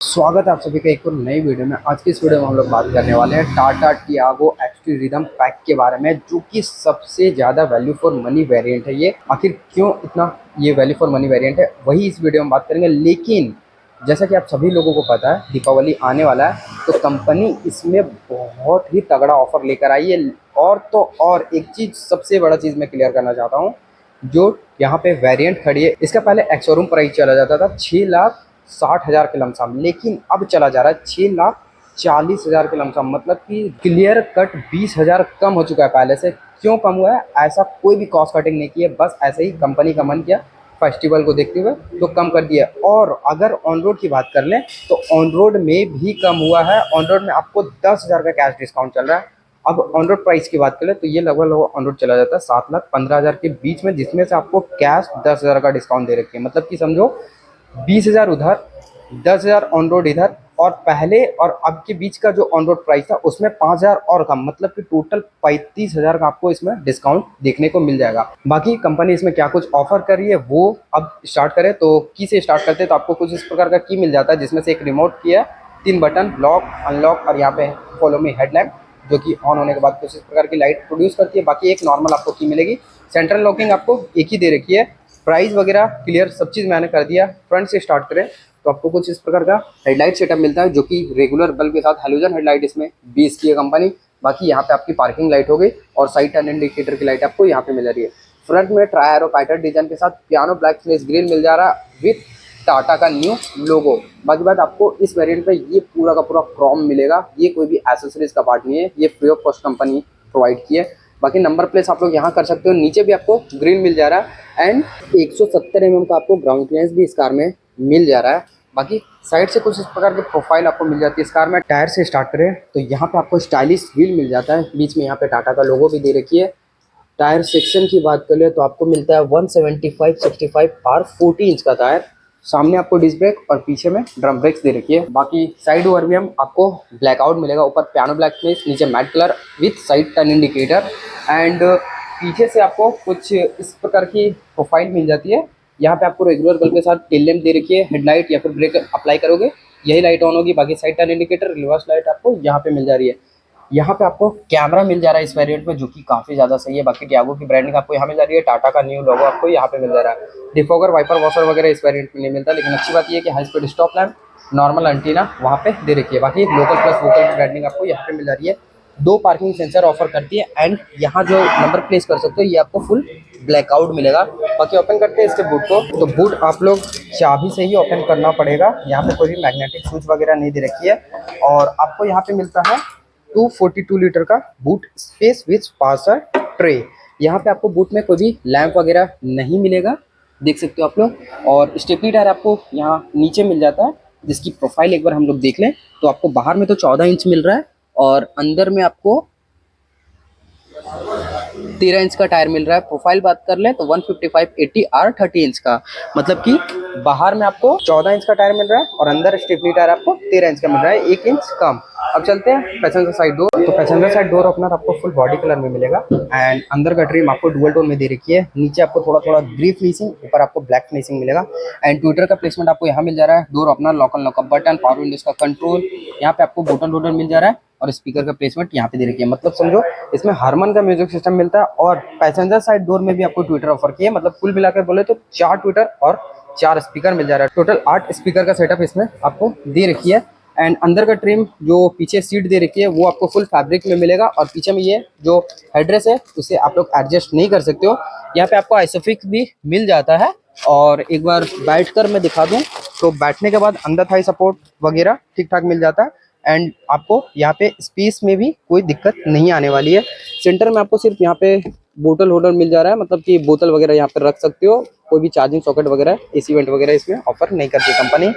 स्वागत है आप सभी का एक और नई वीडियो में। आज की इस वीडियो में हम लोग बात करने वाले हैं Tata Tiago XT rhythm pack के बारे में, जो कि सबसे ज़्यादा वैल्यू फॉर मनी वेरिएंट है। ये आखिर क्यों इतना ये वैल्यू फॉर मनी वेरिएंट है, वही इस वीडियो में बात करेंगे। लेकिन जैसा कि आप सभी लोगों को पता है, दीपावली आने वाला है, तो कंपनी इसमें बहुत ही तगड़ा ऑफर लेकर आई है। और तो और एक चीज़, सबसे बड़ा चीज़ मैं क्लियर करना चाहता हूँ। जो यहाँ पे वेरिएंट खड़ी है, इसका पहले एक्स-शोरूम प्राइस चला जाता था 6,60,000 के लमसम, लेकिन अब चला जा रहा है 6,40,000 के लमसम। मतलब कि क्लियर कट 20,000 कम हो चुका है पहले से। क्यों कम हुआ है? ऐसा कोई भी कॉस्ट कटिंग नहीं की है, बस ऐसे ही कंपनी का मन किया फेस्टिवल को देखते हुए तो कम कर दिया। और अगर ऑन रोड की बात कर लें तो ऑन रोड में भी कम हुआ है। ऑन रोड में आपको 10,000 का कैश डिस्काउंट चल रहा है। अब ऑन रोड प्राइस की बात करें तो ये लगभग ऑन रोड चला जाता है 7,15,000 के बीच में, जिसमें से आपको कैश 10,000 का डिस्काउंट दे रखे हैं। मतलब कि समझो 20,000 उधर, 10,000 ऑन रोड इधर, और पहले और अब के बीच का जो ऑन रोड प्राइस था उसमें 5,000 और कम। मतलब कि टोटल 35,000 का आपको इसमें डिस्काउंट देखने को मिल जाएगा। बाकी कंपनी इसमें क्या कुछ ऑफर कर रही है वो अब स्टार्ट करें तो की से स्टार्ट करते हैं, तो आपको कुछ इस प्रकार का की मिल जाता है, जिसमें से एक रिमोट की है, 3 बटन, लॉक, अनलॉक, और यहाँ पे फॉलो मी हेडलैम्प, जो कि ऑन होने के बाद कुछ इस प्रकार की लाइट प्रोड्यूस करती है। बाकी एक नॉर्मल आपको की मिलेगी। सेंट्रल लॉकिंग आपको एक ही दे रखी है। प्राइस वगैरह क्लियर सब चीज़ मैंने कर दिया। फ्रंट से स्टार्ट करें तो आपको कुछ इस प्रकार का हेडलाइट सेटअप मिलता है, जो कि रेगुलर बल्ब के साथ हेलोजन हेडलाइट इसमें 20 की है कंपनी। बाकी यहाँ पे आपकी पार्किंग लाइट हो गई और साइड टर्न इंडिकेटर की लाइट आपको यहाँ पे मिल रही है। फ्रंट में ट्राई एरो फाइटर डिजाइन के साथ पियानो ब्लैक फिनिश ग्रिल मिल जा रहा है विथ टाटा का न्यू लोगो। बाकी बात, आपको इस वेरिएंट में ये पूरा का पूरा क्रोम मिलेगा। ये कोई भी एसेसरीज का पार्ट नहीं है, ये free of cost company provide की है। बाकी नंबर प्लेस आप लोग यहाँ कर सकते हो। नीचे भी आपको ग्रिल मिल जा रहा है एंड 170 mm का आपको ग्राउंड क्लियरेंस भी इस कार में मिल जा रहा है। बाकी साइड से कुछ इस प्रकार की प्रोफाइल आपको मिल जाती है इस कार में। टायर से स्टार्ट करें तो यहाँ पे आपको स्टाइलिश व्हील मिल जाता है, बीच में यहाँ पे टाटा का लोगो भी दे रखी है। टायर सेक्शन की बात कर ले तो आपको मिलता है 175/65 R 40 इंच का टायर। सामने आपको डिस्क ब्रेक और पीछे में ड्रम ब्रेक्स दे रखी है। बाकी साइड ओवर भी हम आपको ब्लैकआउट मिलेगा, ऊपर पियानो ब्लैक फिनिश, नीचे matte colour with side turn indicator. And पीछे से आपको कुछ इस प्रकार की प्रोफाइल मिल जाती है। यहाँ पे आपको रेगुलर बल्ब के साथ टेल लैंप दे रखी है। हेडलाइट या फिर ब्रेक अप्लाई करोगे यही लाइट ऑन होगी। बाकी side turn indicator, reverse light आपको यहाँ पे मिल जा रही है। यहाँ पे आपको कैमरा मिल जा रहा है इस वेरिएंट में, जो कि काफ़ी ज़्यादा सही है। बाकी टियागो की ब्रांडिंग आपको यहाँ मिल जा रही है, टाटा का न्यू लोगो आपको यहाँ पे मिल जा रहा है। डिफॉगर, वाइपर, वॉशर वगैरह इस वेरिएंट में नहीं मिलता, लेकिन अच्छी बात ये है कि high speed stop lamp, normal antenna वहाँ पे दे रखी है। बाकी लोकल प्लस वोकल की ब्रांडिंग आपको यहाँ पे मिल जा रही है। 2 पार्किंग सेंसर ऑफर करती है एंड यहाँ जो नंबर प्लेस कर सकते हो ये आपको फुल ब्लैकआउट मिलेगा। बाकी ओपन करते हैं इसके बूट को, तो बूट आप लोग चाबी से ही ओपन करना पड़ेगा। यहाँ पे कोई भी मैग्नेटिक स्विच वगैरह नहीं दे रखी है। और आपको यहाँ पे मिलता है 242 लीटर का boot space with parcel tray. यहाँ पे आपको बूट में कोई भी लैंप वगैरह नहीं मिलेगा, देख सकते हो आप लोग। और स्टेपनी टायर आपको यहाँ नीचे मिल जाता है, जिसकी प्रोफाइल एक बार हम लोग देख लें तो आपको बाहर में तो 14 इंच मिल रहा है और अंदर में आपको 13 इंच का टायर मिल रहा है। प्रोफाइल बात कर ले तो 155/80 R 30 इंच का, मतलब कि बाहर में आपको 14 इंच का टायर मिल रहा है और अंदर स्टेपनी टायर आपको 13 इंच का मिल रहा है, 1 इंच कम। अब चलते हैं पैसेंजर साइड डोर। तो पैसेंजर साइड डोर ओपनर आपको फुल बॉडी कलर में मिलेगा एंड अंदर का ट्रिम आपको डुअल टोन में दे रखी है। नीचे आपको थोड़ा थोड़ा ग्रे फिनिशिंग, ऊपर आपको ब्लैक फिनिशिंग मिलेगा। एंड ट्विटर का प्लेसमेंट आपको यहाँ मिल जा रहा है। Door opener, lock and lockup button, power Windows का कंट्रोल, यहाँ पे आपको बटन वोटन मिल जा रहा है और स्पीकर का प्लेसमेंट यहाँ पे दे रखी है। मतलब समझो इसमें हारमन का म्यूजिक सिस्टम मिलता है। और पैसेंजर साइड डोर में भी आपको ट्विटर ऑफर किया है। मतलब कुल मिलाकर बोले तो 4 ट्विटर और 4 स्पीकर मिल जा रहा है। टोटल 8 स्पीकर का सेटअप इसमें आपको दे रखी है। एंड अंदर का ट्रिम जो पीछे सीट दे रखी है वो आपको फुल फैब्रिक में मिलेगा। और पीछे में ये जो हेडरेस्ट है उसे आप लोग एडजस्ट नहीं कर सकते हो। यहाँ पे आपको आइसोफिक्स भी मिल जाता है। और एक बार बैठकर मैं दिखा दूं तो बैठने के बाद अंदर थाई सपोर्ट वगैरह ठीक ठाक मिल जाता है। एंड आपको यहाँ पे स्पेस में भी कोई दिक्कत नहीं आने वाली है। सेंटर में आपको सिर्फ यहाँ पे बोतल होल्डर मिल जा रहा है, मतलब कि बोतल वगैरह यहाँ पे रख सकते हो। कोई भी चार्जिंग सॉकेट वगैरह, एसी वेंट वगैरह इसमें ऑफर नहीं करती कंपनी।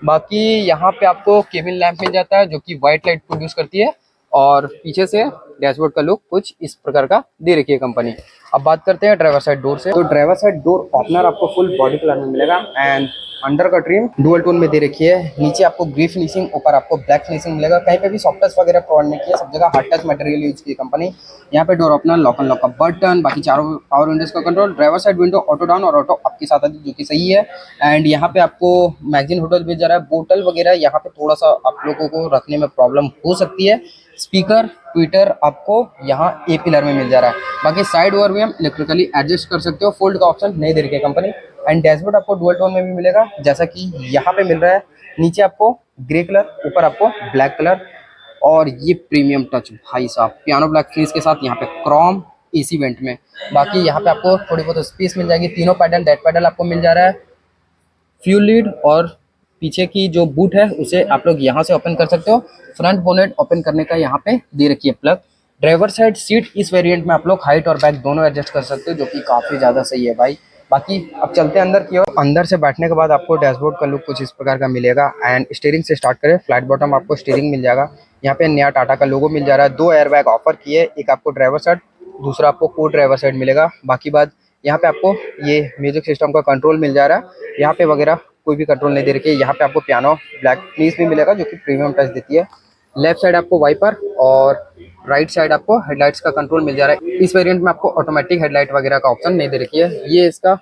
बाकी यहाँ पे आपको केबिन लैंप मिल जाता है, जो कि व्हाइट लाइट प्रोड्यूस करती है। और पीछे से डैशबोर्ड का लुक कुछ इस प्रकार का दे रखी है कंपनी। अब बात करते हैं ड्राइवर साइड डोर से। तो ड्राइवर साइड डोर ओपनर आपको फुल बॉडी कलर में मिलेगा एंड अंडर का ट्रिम डुअल टोन में दे रखी है। नीचे आपको ग्रे फिनिशिंग, ऊपर आपको ब्लैक फिनिशिंग मिलेगा। कहीं पे भी सॉफ्ट टच वगैरह प्रोवाइड नहीं किया, सब जगह हार्ड टच मटेरियल यूज की कंपनी। यहाँ पे door opener, lock and lock का बटन, बाकी चारों पावर विंडोज का control, driver side window auto down और ऑटो अप के साथ आती है, जो कि सही है। एंड यहाँ पे आपको मैगजीन होल्डर भी जा रहा है। बोतल वगैरह यहाँ पे थोड़ा सा आप लोगों को रखने में प्रॉब्लम हो सकती है। स्पीकर ट्विटर आपको यहाँ ए पिलर में मिल जा रहा है। बाकी साइड ओवर भी हम इलेक्ट्रिकली एडजस्ट कर सकते हो, फोल्ड का ऑप्शन नहीं दे रखी है कंपनी। एंड डैशबोर्ड आपको डुअल टोन में भी मिलेगा, जैसा कि यहाँ पे मिल रहा है। नीचे आपको ग्रे कलर, ऊपर आपको ब्लैक कलर, और ये प्रीमियम टच भाई साहब पियानो ब्लैक फिनिश के साथ यहाँ पे क्रोम एसी वेंट में। बाकी यहाँ पे आपको थोड़ी बहुत स्पेस मिल जाएगी। तीनों पैडल, डेड पैडल आपको मिल जा रहा है। फ्यूल लीड और पीछे की जो बूट है उसे आप लोग यहाँ से ओपन कर सकते हो। फ्रंट बोनेट ओपन करने का यहाँ पे दे रखी है प्लग। ड्राइवर साइड सीट इस वेरिएंट में आप लोग हाइट और बैक दोनों एडजस्ट कर सकते हो, जो कि काफ़ी ज़्यादा सही है भाई। बाकी अब चलते हैं अंदर की ओर। अंदर से बैठने के बाद आपको डैशबोर्ड का लुक कुछ इस प्रकार का मिलेगा। एंड स्टीयरिंग से स्टार्ट करें, फ्लैट बॉटम आपको स्टीयरिंग मिल जाएगा। यहाँ पे नया टाटा का लोगो मिल जा रहा है। 2 एयरबैग ऑफर किए, एक आपको ड्राइवर साइड, दूसरा आपको को ड्राइवर साइड मिलेगा। बाकी बात यहाँ पे आपको ये म्यूजिक सिस्टम का कंट्रोल मिल जा रहा है। यहाँ पे वगैरह कोई भी कंट्रोल नहीं दे रखी है। यहाँ पे आपको पियानो ब्लैक फिनिश भी मिलेगा, जो कि प्रीमियम टच देती है। लेफ्ट साइड आपको वाइपर और राइट साइड आपको हेडलाइट्स का कंट्रोल मिल जा रहा है। इस वेरिएंट में आपको ऑटोमेटिक हेडलाइट वगैरह का ऑप्शन नहीं दे रखी है। ये इसका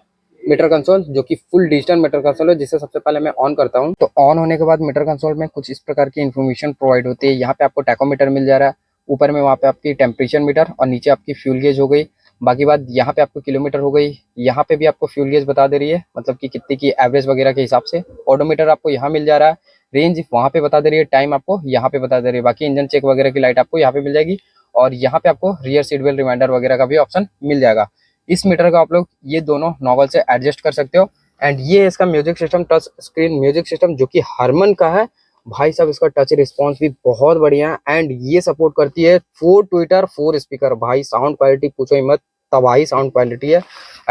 मीटर कंसोल, जो कि फुल डिजिटल मीटर कंसोल है, जिसे सबसे पहले मैं ऑन करता हूँ। तो ऑन होने के बाद मीटर कंसोल में कुछ इस प्रकार की इन्फॉर्मेशन प्रोवाइड होती है। यहाँ पे आपको टैकोमीटर मिल जा रहा है, ऊपर में वहाँ पे आपकी टेम्परेचर मीटर, और नीचे आपकी फ्यूल गेज हो गई। बाकी बात यहाँ पे आपको किलोमीटर हो गई। यहाँ पे भी आपको फ्यूल गेज बता दे रही है, मतलब कि कितनी की एवरेज वगैरह के हिसाब से। ऑडोमीटर आपको यहाँ मिल जा रहा है। रेंज वहाँ पे बता दे रही है, टाइम आपको यहाँ पे बता दे रही है। बाकी इंजन चेक वगैरह की लाइट आपको यहाँ पे मिल जाएगी। और यहाँ पे आपको रियर सीट बेल्ट रिमाइंडर वगैरह का भी ऑप्शन मिल जाएगा। इस मीटर का आप लोग ये दोनों नॉगल से एडजस्ट कर सकते हो। एंड ये इसका music system, touch screen music system, जो कि हरमन का है भाई साहब। इसका टच रिस्पॉन्स भी बहुत बढ़िया है। एंड ये सपोर्ट करती है 4 ट्विटर 4 स्पीकर। भाई साउंड क्वालिटी पूछो ही मत, तबाही साउंड क्वालिटी है।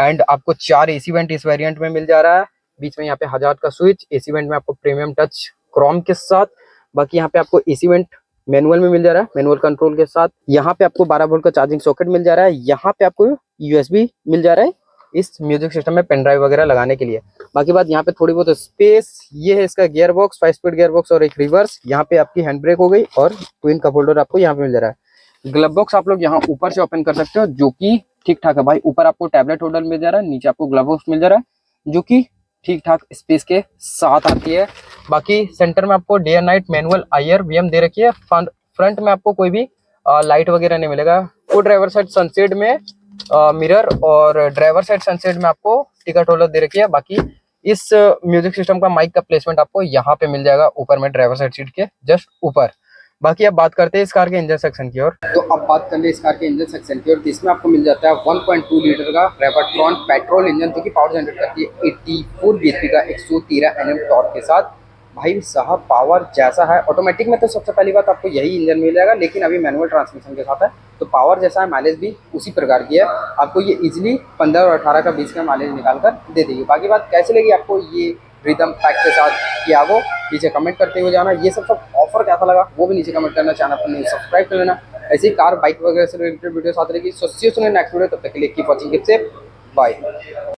एंड आपको 4 एसी वेंट इस वेरिएंट में मिल जा रहा है। बीच में यहाँ पे हजार्ड का स्विच, एसी वेंट में आपको प्रीमियम टच क्रोम के साथ। बाकी यहाँ पे आपको एसी वेंट मैनुअल में मिल जा रहा है, मैनुअल कंट्रोल के साथ। यहाँ पे आपको 12 वोल्ट का चार्जिंग सॉकेट मिल जा रहा है। यहाँ पे आपको यूएसबी मिल जा रहा है इस म्यूजिक सिस्टम में पेन ड्राइव वगैरह लगाने के लिए। बाकी बात यहाँ पे थोड़ी बहुत स्पेस। ये है इसका gear box, 5 speed gear box और एक रिवर्स। यहाँ पे आपकी हैंड ब्रेक हो गई, और ट्विन कप होल्डर आपको यहाँ पे मिल जा रहा है। ग्लव बॉक्स आप लोग यहाँ ऊपर से ओपन कर सकते हो, जो कि ठीक ठाक है भाई। ऊपर आपको टैबलेट होल्डर मिल जा रहा है, नीचे आपको ग्लव बॉक्स मिल जा रहा है, जो कि ठीक ठाक स्पेस के साथ आती है। बाकी सेंटर में आपको day and night manual IR VM दे रखी है। फ्रंट में आपको कोई भी लाइट वगैरह नहीं मिलेगा। को ड्राइवर साइड सनसेट में मिरर, और ड्राइवर साइड सनसेट में आपको टिकट होल्डर दे रखी है। बाकी इस म्यूजिक सिस्टम का माइक का प्लेसमेंट आपको यहाँ पे मिल जाएगा, ऊपर में ड्राइवर साइड सीट के जस्ट ऊपर। बाकी अब बात करते हैं इस कार के इंजन सेक्शन की ओर। तो अब बात कर ले इस कार के इंजन सेक्शन की ओर। इसमें आपको मिल जाता है 1.2 लीटर का रेवर्ट्रॉन पेट्रोल इंजन, जो कि पावर जनरेट करती है 84 बीएचपी का 113 एनएम टॉर्क के साथ। भाई साहब पावर जैसा है, ऑटोमेटिक में तो सबसे पहली बात आपको यही इंजन मिल जाएगा, लेकिन अभी मैनुअल ट्रांसमिशन के साथ है, तो पावर जैसा है माइलेज भी उसी प्रकार की है। आपको ये इजीली 15 और 18 का बीच का माइलेज निकाल कर दे देगी। बाकी बात कैसे लगी आपको ये रिदम पैक के साथ टियागो, नीचे कमेंट करते हुए जाना। ये सब ऑफर कैसा लगा वो भी नीचे कमेंट करना। चैनल पर नहीं सब्सक्राइब कर लेना। ऐसी कार बाइक वगैरह से रिलेटेड वीडियो आती रहेगी। So see you soon in next video. तब तक के लिए keep watching, keep safe, bye.